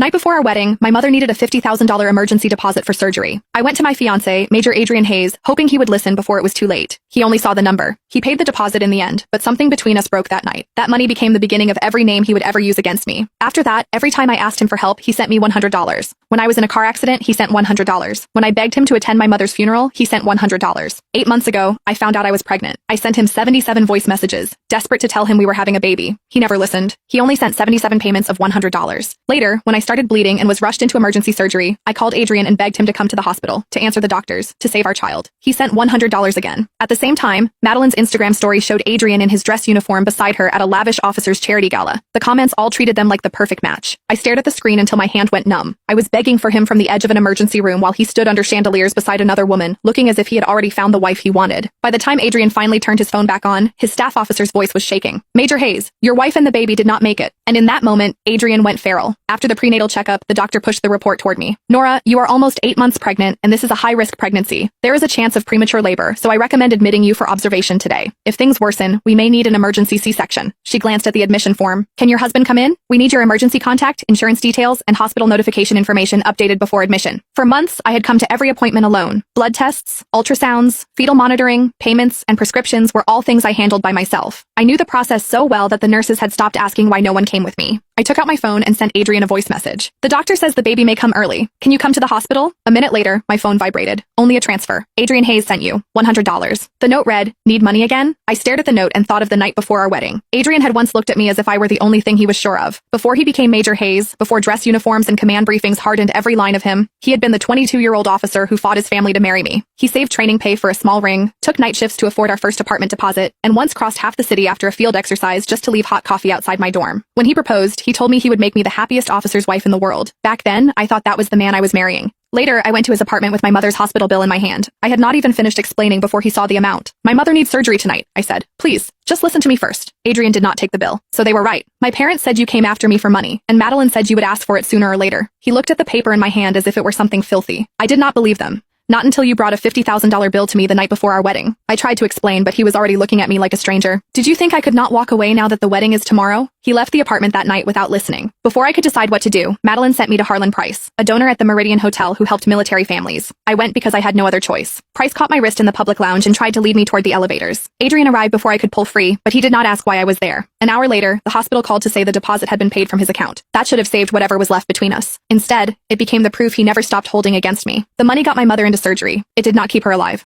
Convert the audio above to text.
Night before our wedding, my mother needed a $50,000 emergency deposit for surgery. I went to my fiancé, Major Adrian Hayes, hoping he would listen before it was too late. He only saw the number. He paid the deposit in the end, but something between us broke that night. That money became the beginning of every name he would ever use against me. After that, every time I asked him for help, he sent me $100. When I was in a car accident, he sent $100. When I begged him to attend my mother's funeral, he sent $100. 8 months ago, I found out I was pregnant. I sent him 77 voice messages, desperate to tell him we were having a baby. He never listened. He only sent 77 payments of $100. Later, when I started bleeding and was rushed into emergency surgery, I called Adrian and begged him to come to the hospital, to answer the doctors, to save our child. He sent $100 again. At the same time, Madeline's Instagram story showed Adrian in his dress uniform beside her at a lavish officer's charity gala. The comments all treated them like the perfect match. I stared at the screen until my hand went numb. I was begging for him from the edge of an emergency room while he stood under chandeliers beside another woman, looking as if he had already found the wife he wanted. By the time Adrian finally turned his phone back on, his staff officer's voice was shaking. "Major Hayes, your wife and the baby did not make it." And in that moment, Adrian went feral. After the prenatal checkup, the doctor pushed the report toward me. "Nora, you are almost 8 months pregnant, and this is a high-risk pregnancy. There is a chance of premature labor, so I recommend admitting you for observation today. If things worsen, we may need an emergency C-section." She glanced at the admission form. "Can your husband come in? We need your emergency contact, insurance details, and hospital notification information updated before admission." For months, I had come to every appointment alone. Blood tests, ultrasounds, fetal monitoring, payments, and prescriptions were all things I handled by myself. I knew the process so well that the nurses had stopped asking why no one came with me. I took out my phone and sent Adrian a voice message. "The doctor says the baby may come early. Can you come to the hospital?" A minute later, my phone vibrated. "Only a transfer. Adrian Hayes sent you $100. The note read, "Need money again?" I stared at the note and thought of the night before our wedding. Adrian had once looked at me as if I were the only thing he was sure of. Before he became Major Hayes, before dress uniforms and command briefings hardened every line of him, he had been the 22-year-old officer who fought his family to marry me. He saved training pay for a small ring, took night shifts to afford our first apartment deposit, and once crossed half the city after a field exercise just to leave hot coffee outside my dorm. When he proposed, he told me he would make me the happiest officer's wife in the world. Back then, I thought that was the man I was marrying. Later, I went to his apartment with my mother's hospital bill in my hand. I had not even finished explaining before he saw the amount. "My mother needs surgery tonight," I said. "Please, just listen to me first." Adrian did not take the bill. "So they were right. My parents said you came after me for money, and Madeline said you would ask for it sooner or later." He looked at the paper in my hand as if it were something filthy. I did not believe them. "Not until you brought a $50,000 bill to me the night before our wedding." I tried to explain, but he was already looking at me like a stranger. "Did you think I could not walk away now that the wedding is tomorrow?" He left the apartment that night without listening. Before I could decide what to do, Madeline sent me to Harlan Price, a donor at the Meridian Hotel who helped military families. I went because I had no other choice. Price caught my wrist in the public lounge and tried to lead me toward the elevators. Adrian arrived before I could pull free, but he did not ask why I was there. An hour later, the hospital called to say the deposit had been paid from his account. That should have saved whatever was left between us. Instead, it became the proof he never stopped holding against me. The money got my mother into surgery. It did not keep her alive.